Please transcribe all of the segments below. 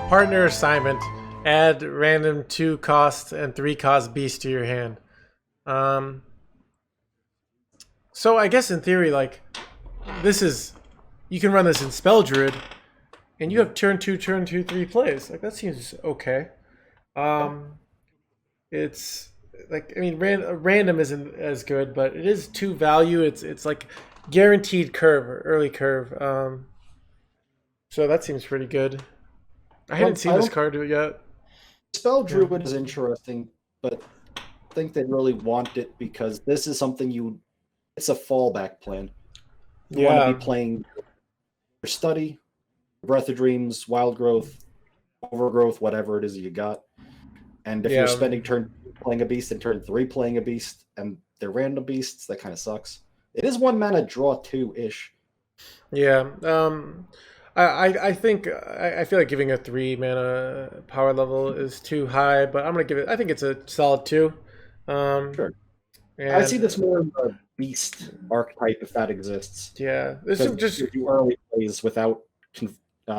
Partner assignment. Add random 2 cost and 3 cost beast to your hand. Um, so I guess in theory, like, this is, you can run this in Spell Druid, and you have turn 2, 3 plays. Like, that seems okay. It's like, I mean, random isn't as good, but it is 2 value. It's like guaranteed curve or early curve. So that seems pretty good. I hadn't seen this card yet. Spell Druid is interesting, but I think they really want it because this is something it's a fallback plan. You want to be playing your study, Breath of Dreams, Wild Growth, Overgrowth, whatever it is you got. And if you're spending turn 2 playing a beast and turn 3 playing a beast, and they're random beasts, that kind of sucks. It is 1 mana draw 2-ish. Yeah. I think I feel like giving a 3 mana power level is too high, but I'm gonna give it. I think it's a solid 2. Sure. I see this more in the beast archetype if that exists. Yeah, this is just you early plays without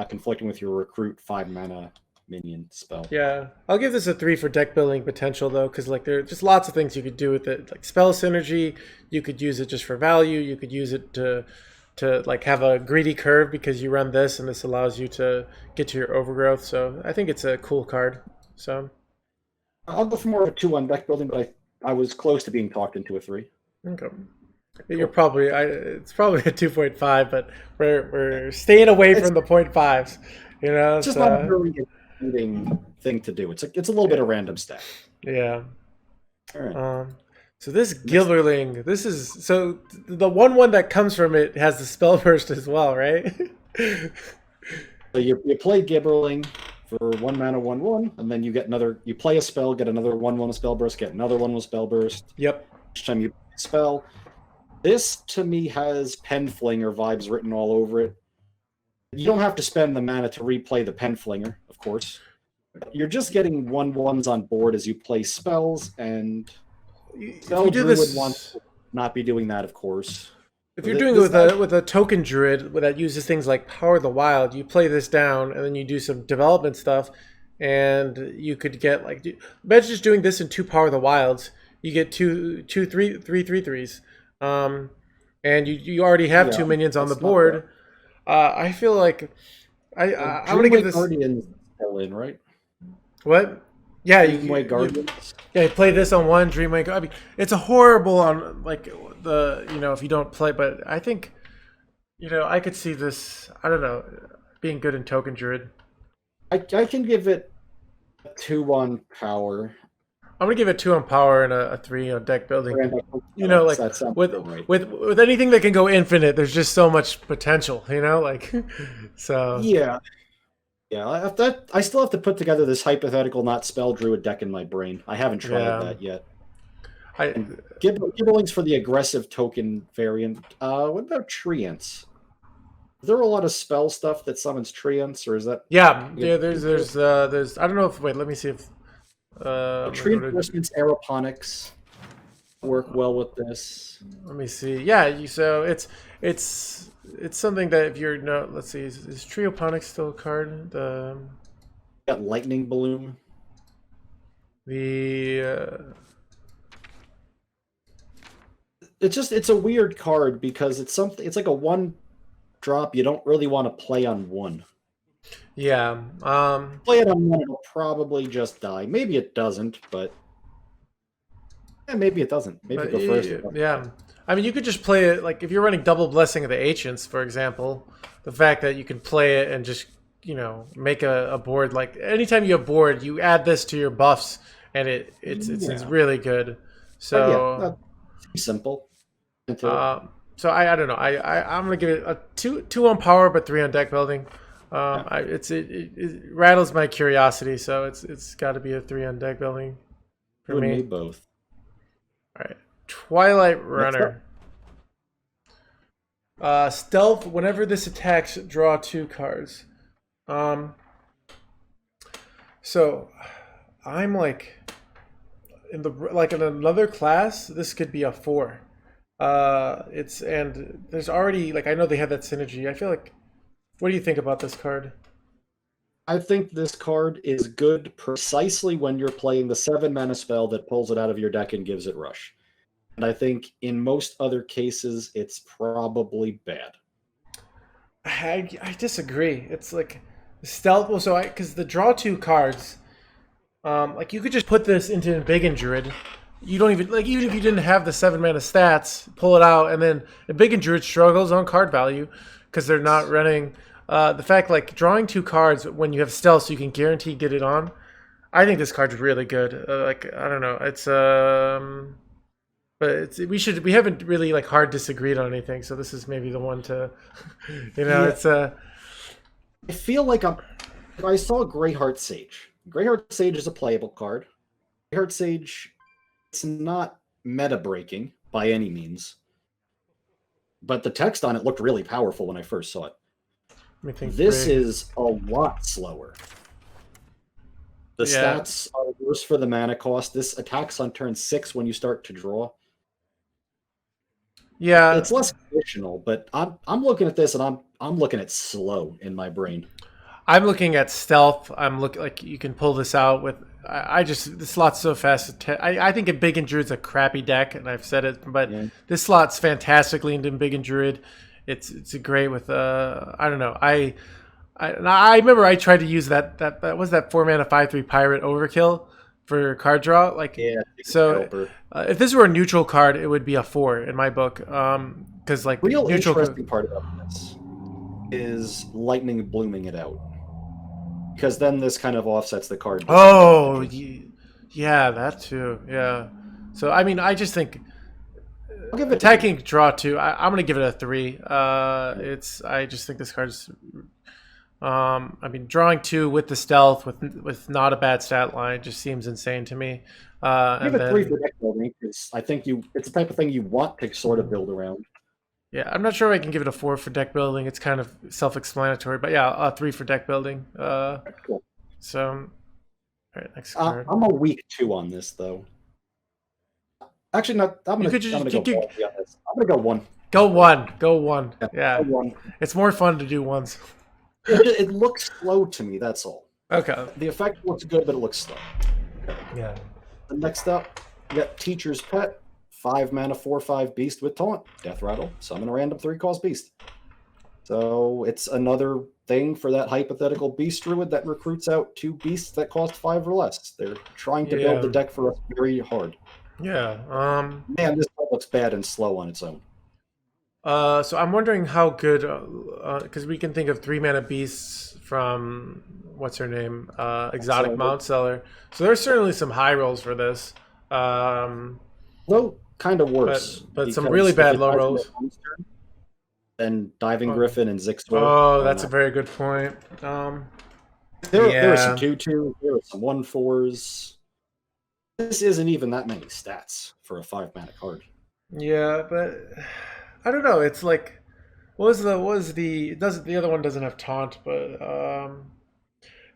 conflicting with your recruit 5 mana minion spell. Yeah, I'll give this a 3 for deck building potential though, because like there are just lots of things you could do with it, like spell synergy. You could use it just for value. You could use it to like have a greedy curve because you run this, and this allows you to get to your overgrowth. So I think it's a cool card. So I'll go for more of a 2 on deck building, but I was close to being talked into a 3. Okay. You're probably it's probably a 2.5, but we're staying away from the 0.5s. You know, it's just not a very exciting thing to do. It's a little bit of random stat. Yeah. All right. So this Gilberling, this is so the 1/1 that comes from it has the spell burst as well, right? So you play Gibberling for 1 mana 1/1, and then you get another. You play a spell, get another 1/1 spell burst, get another 1/1 spell burst. Yep. Each time you spell, this to me has Penflinger vibes written all over it. You don't have to spend the mana to replay the Penflinger, of course. You're just getting 1/1s on board as you play spells, and Spell Druid would want to not be doing that, of course. If you're doing it with a token Druid that uses things like Power of the Wild, you play this down, and then you do some development stuff, and you could get like imagine just doing this in 2 Power of the Wilds. You get 3/3/3s, and you already have 2 minions on the board. I feel like I'm gonna give this. Guardians still in, right? What? Yeah, Guardians. Yeah, you play this on 1 Dreamway. I mean, it's a horrible on like if you don't play, but I think I could see this. I don't know, being good in Token Druid. I can give it a 2 on power. I'm gonna give it 2 on power and a 3 on deck building. Like with anything that can go infinite, there's just so much potential. So yeah. I still have to put together this hypothetical not spell Druid deck in my brain. I haven't tried that yet. Gibberling's for the aggressive token variant. What about Treants? Is there a lot of spell stuff that summons Treants, or is that? Yeah. There's I don't know if let me see if Tree Enforcement's Aeroponics work well with this. Let me see. Yeah, so it's something that if you're let's see, is Trioponics still a card? Got Lightning Balloon. It's a weird card because it's like a 1 drop you don't really want to play on 1. Yeah. Play it on 1, it'll probably just die. Maybe it doesn't, but maybe it doesn't. Maybe go first. Yeah. I mean, you could just play it, like, if you're running Double Blessing of the Ancients, for example, the fact that you can play it and just, make a board, like, anytime you have board, you add this to your buffs, and it's really good. So, simple. So I don't know. I'm going to give it a 2 on power, but 3 on deck building. It rattles my curiosity, so it's got to be a 3 on deck building for me. Both. All right. Twilight Runner. Stealth. Whenever this attacks, draw 2 cards. So I'm like in another class. This could be a 4. And there's already I know they have that synergy. I feel like. What do you think about this card? I think this card is good precisely when you're playing the 7-mana spell that pulls it out of your deck and gives it rush. And I think in most other cases, it's probably bad. I disagree. It's like stealth. Well, so because the draw 2 cards, like you could just put this into Big Druid. You don't even like even if you didn't have the 7-mana stats, pull it out, and then Big Druid struggles on card value because they're not running. The fact like drawing 2 cards when you have stealth, so you can guarantee get it on. I think this card's really good. Like I don't know, it's but we haven't really like hard disagreed on anything, so this is maybe the one to, it's I feel like I saw Greyheart Sage. Greyheart Sage is a playable card. Greyheart Sage, it's not meta breaking by any means, but the text on it looked really powerful when I first saw it. This is a lot slower. The stats are worse for the mana cost. This attacks on turn 6 when you start to draw. Yeah, it's less traditional, but I'm looking at this and I'm looking at slow in my brain. I'm looking at stealth. I'm looking like you can pull this out with. This slot's so fast. I think a Big Druid's a crappy deck, and I've said it, but this slot's fantastically into Big Druid. It's great with I don't know. I remember I tried to use that was that 4-mana 5/3 pirate overkill for card draw. If this were a neutral card, it would be a 4 in my book. Because like real neutral interesting part about this is lightning blooming it out. Because then this kind of offsets the card. Oh, yeah, that too. Yeah. So I mean, I just think attacking draw 2. I'm gonna give it a 3. I just think this card's. I mean, drawing 2 with the stealth with not a bad stat line just seems insane to me. Give it 3 for deck building because I think it's the type of thing you want to sort of build around. Yeah, I'm not sure I can give it a 4 for deck building. It's kind of self-explanatory, but yeah, a 3 for deck building. Cool. So, all right, next card. I'm a weak 2 on this though. Actually, not. I'm gonna go 1. Go 1. Go 1. Yeah. Go 1. It's more fun to do ones. It looks slow to me. That's all. Okay. The effect looks good, but it looks slow. Yeah. The next up, we got Teacher's Pet. 5-mana 4/5 beast with taunt. Death Rattle. Summon a random 3-cost beast. So it's another thing for that hypothetical beast druid that recruits out 2 beasts that cost 5 or less. They're trying to build the deck for us very hard. Yeah. Man, this card looks bad and slow on its own. So I'm wondering how good, because we can think of 3-mana beasts from what's her name, Exotic Mount Seller. So there's certainly some high rolls for this. Well, kind of worse, but some really bad low rolls. And Diving Griffin and Zixtor. Oh, that's a very good point. There are some 2/2. There are some 1/4s. This isn't even that many stats for a 5-mana card. Yeah, but I don't know. It's like, the other one doesn't have taunt, but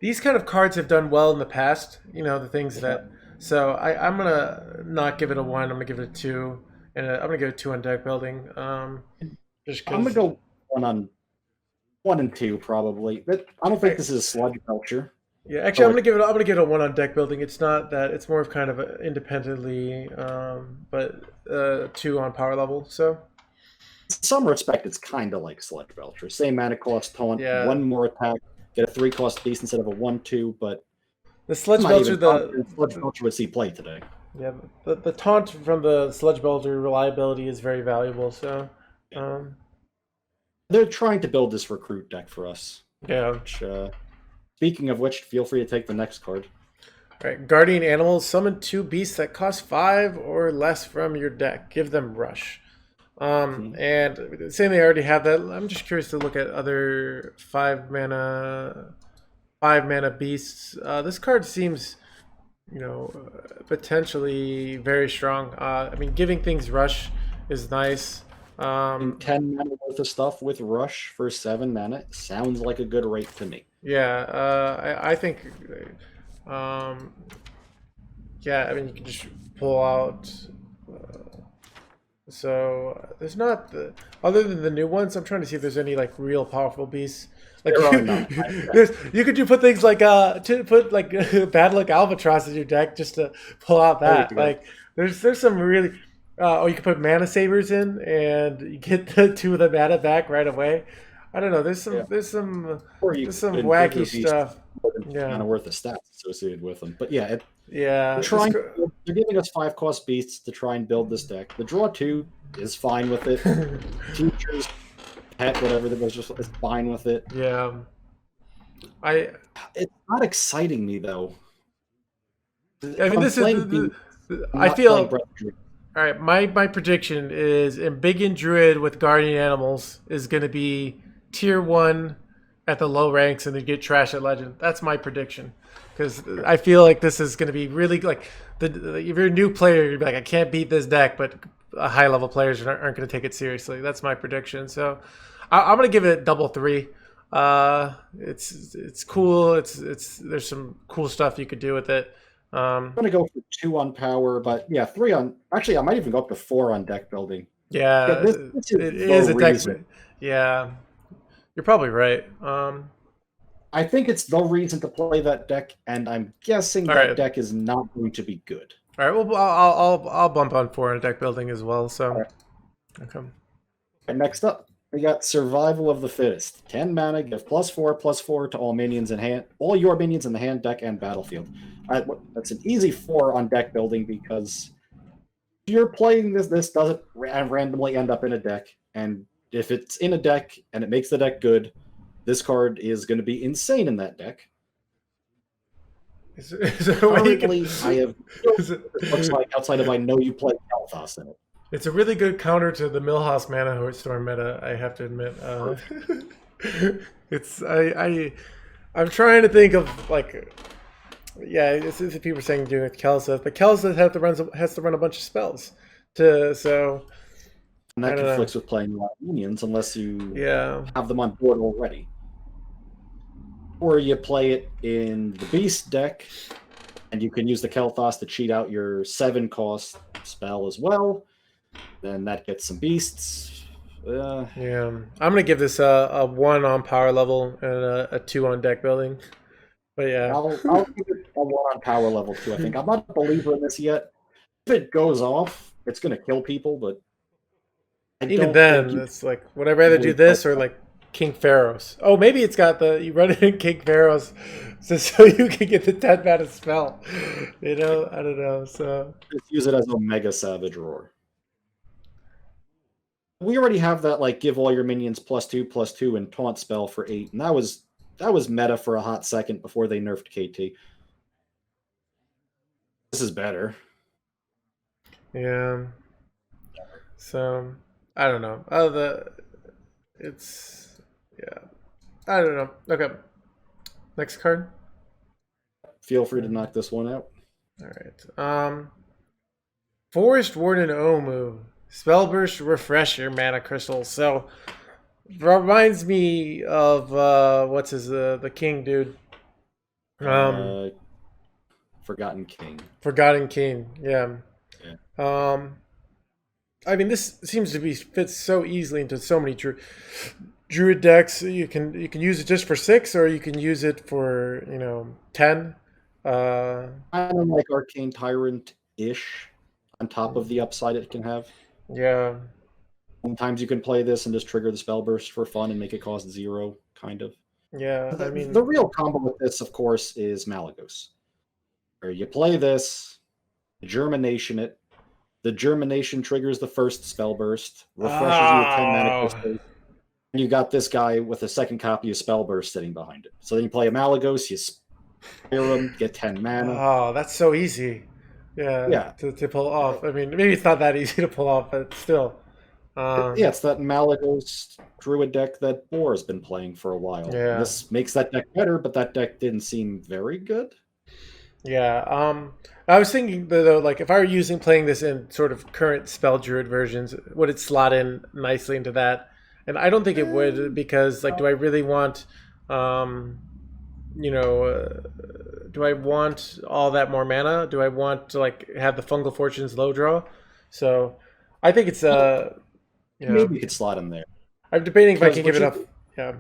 these kind of cards have done well in the past. The things that. So I'm gonna not give it a 1. I'm gonna give it a 2, and I'm gonna give it 2 on deck building. Just I'm gonna go 1 and 2 probably, but I don't think this is a sludge belcher. Yeah, actually, I'm gonna give it a 1 on deck building. It's not that. It's more of kind of independently, but 2 on power level. So, in some respect, it's kind of like sludge belcher. Same mana cost, taunt, 1 more attack, get a 3-cost beast instead of a 1/2, but. The Sludge Belcher, Sludge Belcher would see play today. Yeah, the taunt from the Sludge Belcher reliability is very valuable. So, they're trying to build this recruit deck for us. Yeah. Which, speaking of which, feel free to take the next card. All right, Guardian Animals. Summon 2 beasts that cost 5 or less from your deck. Give them Rush. And saying they already have that, I'm just curious to look at other 5-mana beasts. This card seems, potentially very strong. I mean, giving things Rush is nice. 10 mana worth of stuff with Rush for 7 mana sounds like a good rate to me. Yeah, I think. Yeah, I mean, you can just pull out So there's not other than the new ones. I'm trying to see if there's any like real powerful beasts. Like There are not. you could put things like to put like Bad Luck Albatross in your deck just to pull out There you that. go. Like there's some really or you could put Mana Savers in and you get the two of the mana back right away. I don't know. Yeah. There's some Or you there's some put in wacky bigger beasts stuff. more than just Yeah, mana worth of stats associated with them. But yeah, yeah. they're trying. They're giving us 5-cost beasts to try and build this deck. The draw 2 is fine with it. Teachers, pet, whatever that was, just is fine with it. Yeah. It's not exciting me though. I mean, this is. I feel. All right, my prediction is Embiggen Druid with Guardian Animals is going to be tier 1 at the low ranks and then get trash at Legend. That's my prediction. Because I feel like this is going to be really like if you're a new player, you're like, I can't beat this deck, but high level players aren't going to take it seriously. That's my prediction. So I'm going to give it double 3. It's cool. There's some cool stuff you could do with it. I'm going to go for 2 on power, but yeah, 3 on. Actually, I might even go up to 4 on deck building. Yeah, this is a deck. Yeah, you're probably right. I think it's the reason to play that deck, and I'm guessing that deck is not going to be good. All right, well, I'll bump on 4 in deck building as well. So, okay. And next up, we got Survival of the Fittest. 10 mana, give +4/+4 to all minions in hand, all your minions in the hand, deck, and battlefield. That's an easy 4 on deck building because if you're playing this doesn't randomly end up in a deck, and if it's in a deck and it makes the deck good, this card is going to be insane in that deck. Is there a way I have it looks like outside of I know you play Kalthas in it. It's a really good counter to the Millhouse Mana Hearthstone meta, I have to admit. I'm trying to think of like, yeah, this is people are saying doing with Kelseth, but Kelseth has to run a bunch of spells so. And that conflicts with playing a lot of minions unless you have them on board already. Or you play it in the Beast deck, and you can use the Kel'Thas to cheat out your 7-cost spell as well. Then that gets some beasts. Yeah, I'm gonna give this a 1 on power level and a 2 on deck building. But yeah, I'll give it a 1 on power level too. I think I'm not a believer in this yet. If it goes off, it's gonna kill people. But even then, it's like would I rather do this or like King Pharaohs? Oh, maybe it's got you run it in King Pharaohs, so you can get the 10 mana spell. I don't know. So just use it as Omega Savage Roar. We already have that like give all your minions +2/+2 and taunt spell for 8, and that was meta for a hot second before they nerfed KT. This is better. Yeah. So I don't know. I don't know. Okay. Next card. Feel free to knock this one out. All right. Forest Warden Omu. Spellburst Refresher Mana Crystal. So reminds me of what's his the king dude. Forgotten King. Forgotten King. Yeah. I mean, this seems to be fits so easily into so many Druid decks. You can use it just for 6, or you can use it for 10. Kind of like Arcane Tyrant-ish, on top of the upside it can have. Yeah. Sometimes you can play this and just trigger the spell burst for fun and make it cost 0, kind of. Yeah, I mean the real combo with this, of course, is Malygos. Where you play this, Germination it. The Germination triggers the first spell burst, refreshes you with 10 mana crystals, and you got this guy with a second copy of spell burst sitting behind it. So then you play a Malygos, you spare him, get 10 mana. Oh, that's so easy. Yeah. To pull off. I mean, maybe it's not that easy to pull off, but still. It's that Malygos Druid deck that Boar has been playing for a while. Yeah. This makes that deck better, but that deck didn't seem very good. Yeah. I was thinking though, like if I were playing this in sort of current spell Druid versions, would it slot in nicely into that? And I don't think it would, because like, do I really want, do I want all that more mana? Do I want to like have the Fungal Fortunes low draw? So I think it's yeah. Maybe you could slot in there. I'm debating if I Because can what give it you up. Yeah.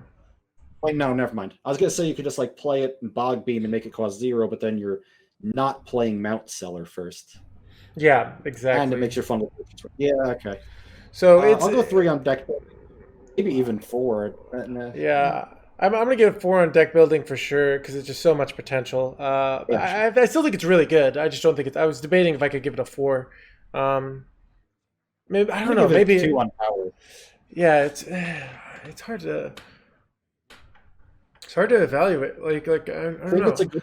wait, no, never mind. I was gonna say you could just like play it in Bog Beam and make it cost 0, but then you're not playing Mount Seller first, Yeah, and it exactly. makes your fun. Yeah, okay. So it's I'll go 3 on deck, maybe even 4. Nah. yeah. I'm gonna give it 4 on deck building for sure because it's just so much potential. Yeah, sure. I still think it's really good. I just don't think it's. I was debating if I could give it a 4. Um, maybe I I'm don't gonna know. give it a 2 Maybe on power. yeah. It's hard to evaluate. I I don't think it's know. a good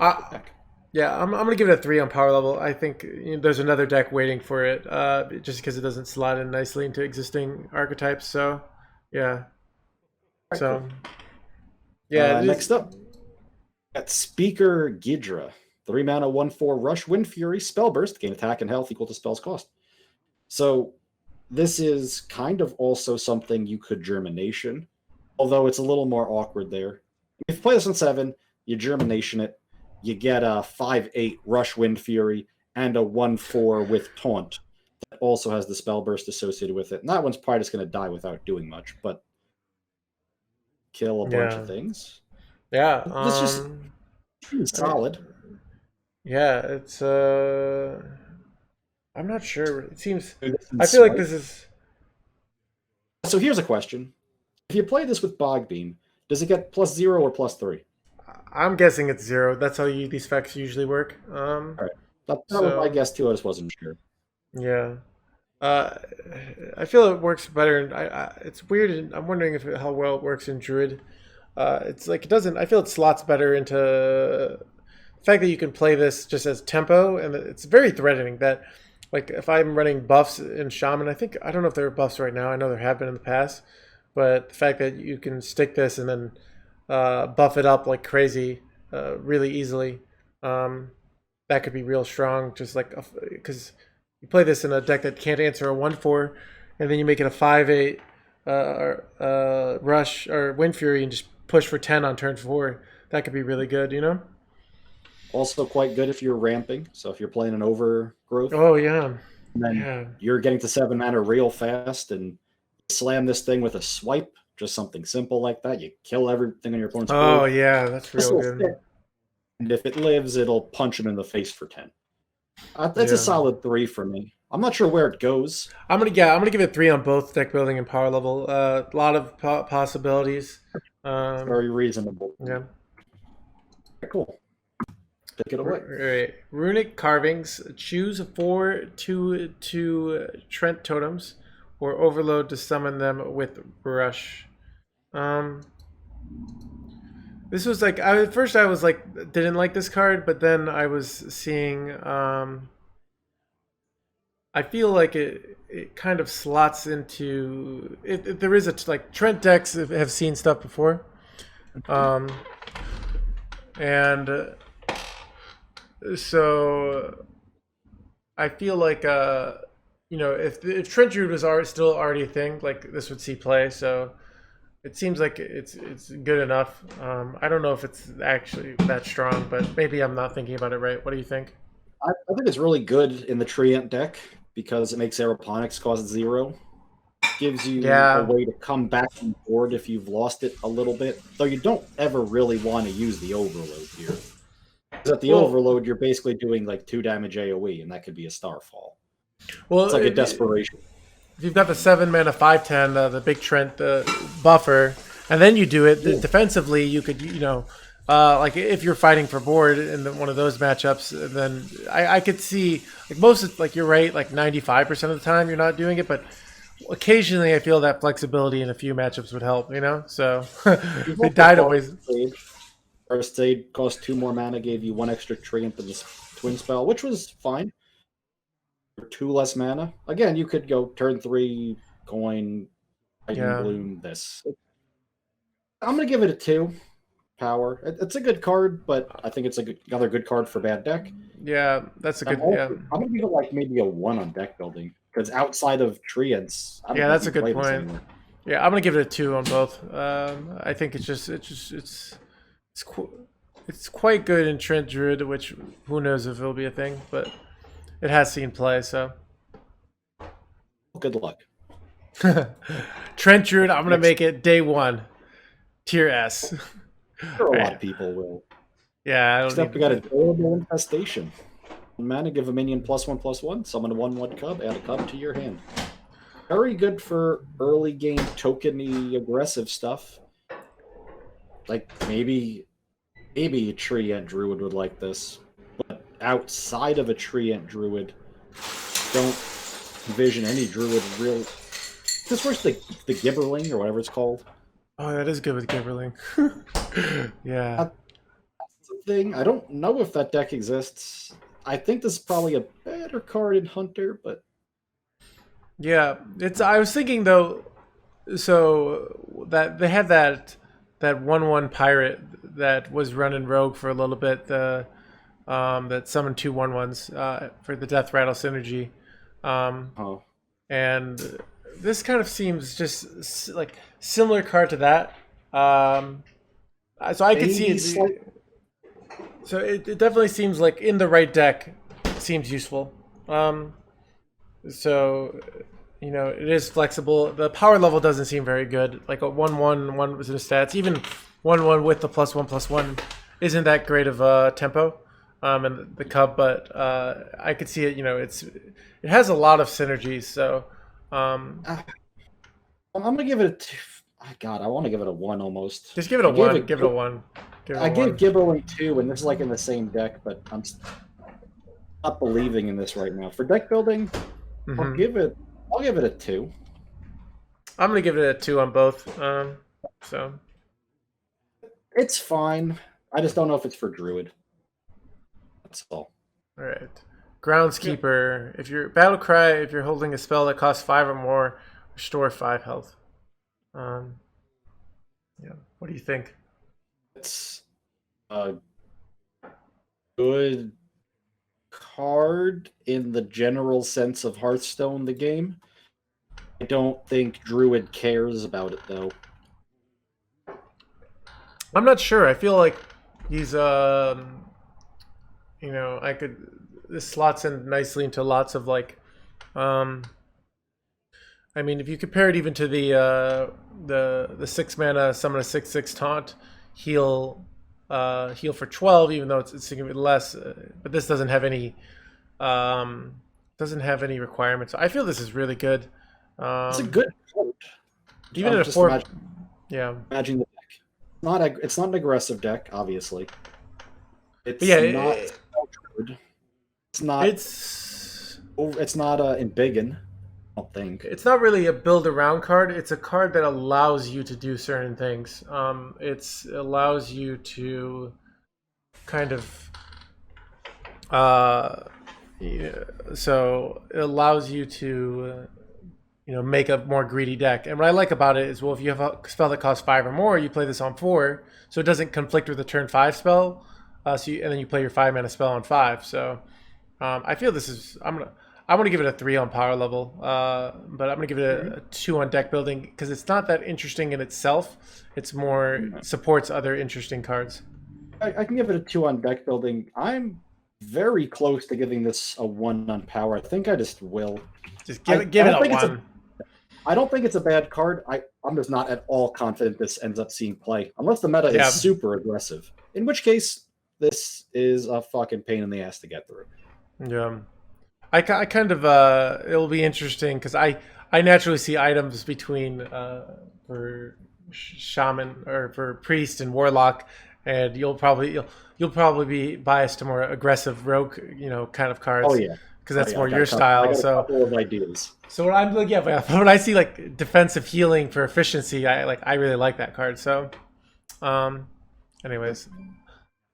I, deck. Yeah, I'm gonna give it a 3 on power level. I think there's another deck waiting for it, just because it doesn't slot in nicely into existing archetypes. So, yeah. All right, cool. So, yeah, it is. Next up, got Speaker Gidra. 3 mana, 1/4 Rush, Wind Fury, Spell Burst, gain attack and health equal to spell's cost. So this is kind of also something you could Germination, although it's a little more awkward there. If you play this on 7, you Germination it, you get a 5/8 Rush Wind Fury and a 1/4 with Taunt that also has the Spell Burst associated with it. And that one's probably just going to die without doing much, but kill a bunch Yeah, of things. yeah. This just solid. Yeah, it's. I'm not sure. It seems. I feel like Smite. this is. So here's a question. If you play this with Bog Beam, does it get +0 or +3? I'm guessing it's 0. That's how these effects usually work. All right. That was my So guess too. I just wasn't sure. yeah. Uh, I feel it works better. It's weird. I'm wondering if how well it works in Druid. It's like it doesn't. I feel it slots better into the fact that you can play this just as tempo, and it's very threatening. That like if I'm running buffs in Shaman, I don't know if there are buffs right now. I know there have been in the past, but the fact that you can stick this and then buff it up like crazy, really easily, that could be real strong. Just like because you play this in a deck that can't answer a 1/4, and then you make it a 5/8 rush or Wind Fury and just push for 10 on turn 4. That could be really good, you know? Also quite good if you're ramping. So if you're playing an overgrowth, Oh, yeah. and then Yeah. you're getting to 7 mana real fast and slam this thing with a swipe, just something simple like that. You kill everything on your opponent's Oh, board. yeah. That's This real will good. fit. And if it lives, it'll punch him in the face for 10. That's a Yeah. solid 3 for me. I'm not sure where it goes. I'm gonna give it 3 on both deck building and power level. A lot of possibilities. Very reasonable. Yeah. Cool. Take it away. Right. Runic carvings. Choose 4 2 Trent totems, or overload to summon them with brush. This was like at first I was like didn't like this card, but then I was seeing. I feel like it kind of slots into it. There is a like Trent decks have seen stuff before, um, and so I feel like if Trent Druid was still already a thing, like this would see play. So it seems like it's good enough. I don't know if it's actually that strong, but maybe I'm not thinking about it right. What do you think? I think it's really good in the Treant deck because it makes Aeroponics cost 0. Gives you a Yeah. way to come back on board if you've lost it a little bit. Though you don't ever really want to use the Overload here. Because at the Well, Overload, you're basically doing like 2 damage AoE, and that could be a Starfall. well, It's like a desperation. if you've got the 7 mana 5/10, the big Trent buffer, and then you do it defensively, you could like if you're fighting for board in one of those matchups, then I could see like most of, like you're right, like 95% of the time you're not doing it, but occasionally I feel that flexibility in a few matchups would help, you know. So they died always. First aid cost 2 more mana, gave you 1 extra Treant in this twin spell, which was fine. 2 less mana. Again, you could go turn 3, coin, Titan Bloom, this. I'm going to give it a 2 power. It's a good card, but I think it's another good card for bad deck. Yeah, that's a good. I'm going to give it like maybe a 1 on deck building, because outside of Treants, I don't Yeah, think that's you a good play this point. anymore. Yeah, I'm gonna give it a 2 on both. I think it's quite good in Trent Druid, which who knows if it'll be a thing, but it has seen play. So Good luck. Trent Druid, I'm gonna make it day 1, tier S. Sure, a lot Right. of people will. Yeah, I don't Next up, need we got a Durable Infestation. Mana, give a minion +1/+1. Summon a 1/1 cub. Add a cub to your hand. Very good for early game tokeny aggressive stuff. Like maybe a Tree Ant Druid would like this, but outside of a Tree Ant Druid, don't envision any Druid real. This was the Gibberling or whatever it's called. Oh, that is good with Gibberling. Yeah. That's the thing. I don't know if that deck exists. I think this is probably a better card in Hunter, but Yeah, it's. I was thinking though, so that they had that 1/1 pirate that was running rogue for a little bit. That summoned 2 1/1s for the Death Rattle synergy, oh, and this kind of seems just like similar card to that. So I could see it. So it definitely seems like in the right deck, it seems useful. So, you know, it is flexible. The power level doesn't seem very good. Like a 1/1 was the stats. Even 1/1 with the +1/+1 isn't that great of a tempo. And the cub, but I could see it. You know, it has a lot of synergies. So, I'm gonna give it a 2. God, I want to give it a 1 almost. Just give it a 1. Give it a 1. I gave Gibberling 2, and this is like in the same deck, but I'm not believing in this right now. For deck building, I'll give it a 2. I'm gonna give it a 2 on both. So it's fine. I just don't know if it's for Druid. That's all. All right. Groundskeeper. If you're battle cry, if you're holding a spell that costs 5 or more, restore 5 health. Yeah. What do you think? It's a good card in the general sense of Hearthstone, the game. I don't think Druid cares about it though. I'm not sure. I feel like he's you know, this slots in nicely into lots of like I mean, if you compare it even to the 6 mana summon a 6/6 taunt, heal for 12, even though it's significantly less, but this doesn't have any requirements. So I feel this is really good. It's a good card. Even in a 4, yeah. Imagine the deck. It's not an aggressive deck, obviously. It's not. It's not embiggen. I don't think it's not really a build around card. It's a card that allows you to do certain things. It allows you to kind of so it allows you to you know, make a more greedy deck. And what I like about it is, well, if you have a spell that costs 5 or more, you play this on 4, so it doesn't conflict with the turn 5 spell. And then you play your 5 mana spell on 5. So I feel this is. I'm gonna give it a 3 on power level, but I'm gonna give it a 2 on deck building because it's not that interesting in itself. It's more supports other interesting cards. I can give it a 2 on deck building. I'm very close to giving this a 1 on power. I think I just will. Just give it a 1. I don't think it's a bad card. I'm just not at all confident this ends up seeing play unless the meta is super aggressive. In which case, this is a fucking pain in the ass to get through. Yeah. I kind of it'll be interesting because I naturally see items between for shaman or for priest and warlock, and you'll probably be biased to more aggressive rogue, you know, kind of cards. Oh yeah, because that's more your style. I got a couple of ideas. So what I'm like, when I see like defensive healing for efficiency, I really like that card. So, anyways,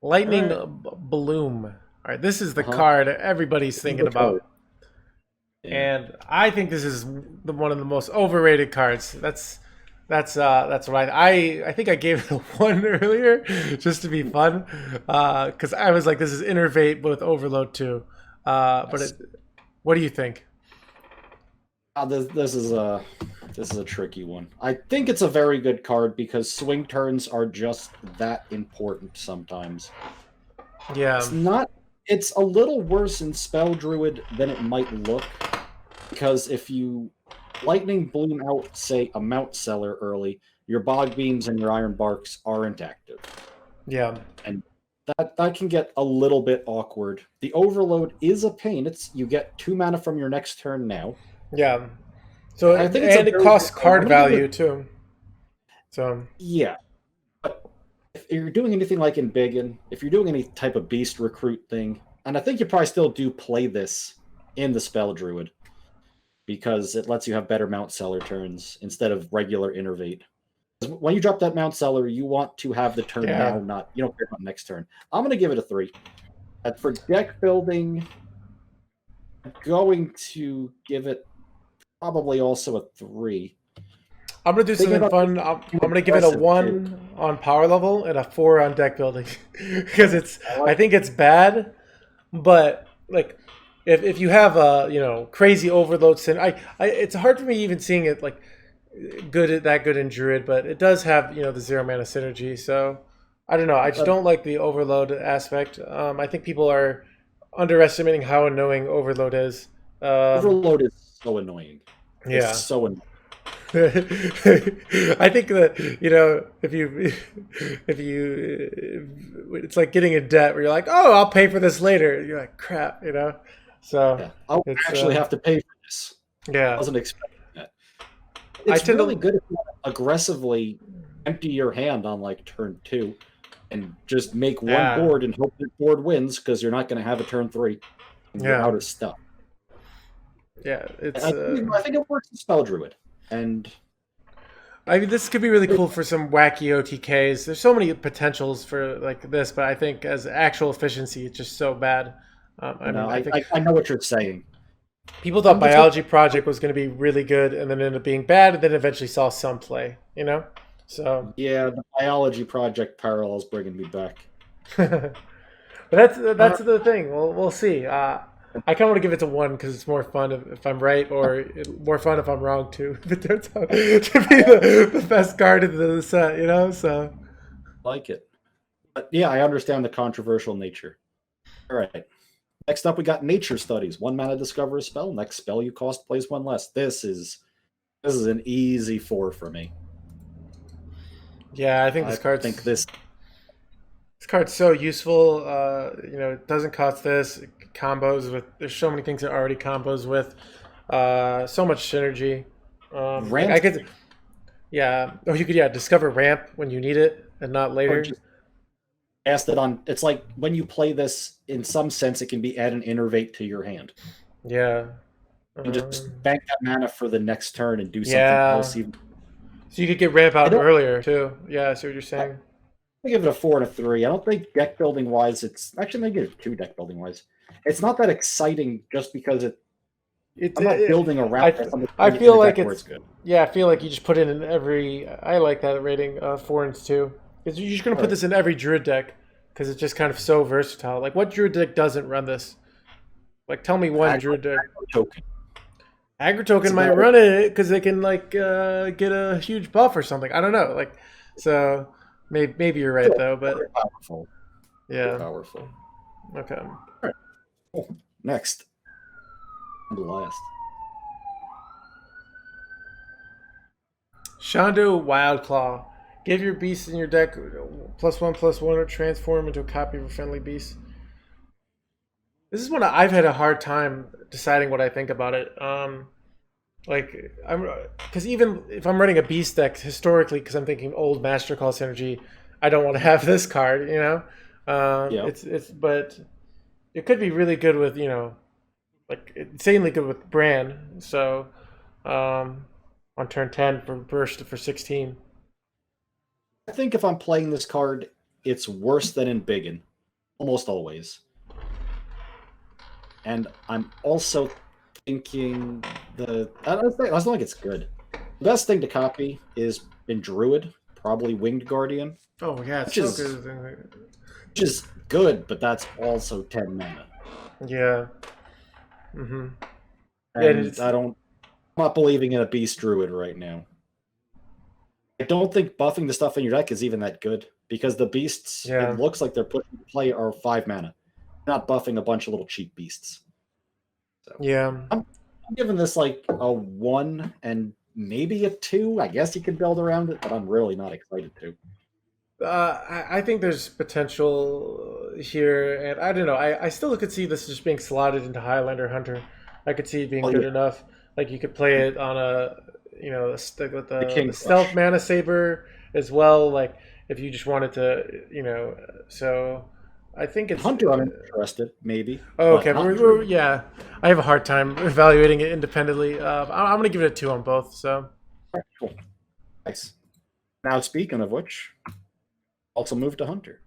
lightning bloom. All right, this is the card everybody's thinking about. And I think this is one of the most overrated cards. That's what I think I gave it a 1 earlier just to be fun, because I was like, this is Innervate with Overload too. But what do you think? This is a tricky one. I think it's a very good card because swing turns are just that important sometimes. Yeah, it's a little worse in Spell Druid than it might look. because if you lightning bloom out, say, a Mount Cellar early, your Bog Beams and your Iron Barks aren't active. Yeah. And that can get a little bit awkward. The Overload is a pain. You get 2 mana from your next turn now. Yeah. So I think and it costs card value too. So yeah. But if you're doing anything like in Biggin, if you're doing any type of beast recruit thing, and I think you probably still do play this in the Spell Druid, because it lets you have better Mount Cellar turns instead of regular Innervate. When you drop that Mount Cellar, you want to have the turn now, not you don't care about next turn. I'm going to give it a 3. And for deck building, I'm going to give it probably also a 3. I'm gonna do something fun. I'm gonna give it a 1 on power level and a 4 on deck building because I think it's bad, but like if you have a crazy overload sin, it's hard for me even seeing it like that good in Druid, but it does have the 0 mana synergy. So I don't know. I just don't like the overload aspect. I think people are underestimating how annoying overload is. Overload is so annoying. Yeah, it's so annoying. I think that if it's like getting a debt where you're like, oh, I'll pay for this later. You're like, crap, So yeah, I'll actually have to pay for this. Yeah, I wasn't expecting that. It's really good if you aggressively empty your hand on like turn 2 and just make one board and hope that board wins because you're not going to have a turn 3. And you're out of stuff. Yeah, I think it works in Spell Druid. And I mean, this could be really cool for some wacky OTKs. There's so many potentials for like this, but I think as actual efficiency, it's just so bad. I know what you're saying. People thought Biology Project was going to be really good, and then ended up being bad, and then eventually saw some play. So yeah, the Biology Project parallels bringing me back. But that's the thing. We'll see. I kind of want to give it to 1 because it's more fun if I'm right, or more fun if I'm wrong too. If it turns out to be the best card in the set, So like it, but yeah, I understand the controversial nature. All right. Next up, we got Nature Studies. 1 mana, discover a spell. Next spell you cost plays 1 less. This is an easy 4 for me. Yeah, I think this card's so useful. It doesn't cost this. It combos with. There's so many things it already combos with. So much synergy. Ramp. Or you could discover ramp when you need it and not later. Cast it on. It's like when you play this, in some sense, it can be add an Innervate to your hand. Yeah. You just bank that mana for the next turn and do something else. Even. So you could get ramp out earlier too. Yeah, I see what you're saying. I give it a 4 and a 3. I don't think deck building wise, it's actually I give it 2 deck building wise. It's not that exciting just because I'm not building around it. I feel like it's good. Yeah, I feel like you just put it in every. I like that rating 4 and 2. You're just gonna put this in every Druid deck because it's just kind of so versatile. Like, what Druid deck doesn't run this? Like, tell me one Druid deck. Aggro Token might run it because they can like get a huge buff or something. I don't know. Like, so maybe you're right though. But powerful. Yeah. Powerful. Okay. All right. Cool. Next. And last. Shondo Wildclaw. Give your beast in your deck +1/+1 or transform into a copy of a friendly beast. This is one I've had a hard time deciding what I think about it. Because even if I'm running a beast deck historically, because I'm thinking old Master Call synergy, I don't want to have this card. But it could be really good with like insanely good with Bran. So on turn 10 for burst for 16. I think if I'm playing this card, it's worse than in Biggin, almost always. And I'm also thinking I don't think it's good. The best thing to copy is in Druid, probably Winged Guardian. Oh yeah, it's so good. Which is good, but that's also 10 mana. Yeah. Mm-hmm. And I'm not believing in a Beast Druid right now. I don't think buffing the stuff in your deck is even that good because the beasts, it looks like they're putting to play are 5 mana. Not buffing a bunch of little cheap beasts. So, yeah. I'm giving this like a 1 and maybe a 2. I guess you could build around it, but I'm really not excited to. I think there's potential here, and I don't know. I still could see this just being slotted into Highlander Hunter. I could see it being Oh, good yeah. enough. Like you could play it on a, stick with The King the stealth Crush. mana saber as well. Like if you just wanted to. So I think it's. Hunter, I'm interested, maybe, Oh, but okay, not Druid. yeah. I have a hard time evaluating it independently. I'm gonna give it a 2 on both. So. Cool. Nice. Now, speaking of which, also move to Hunter.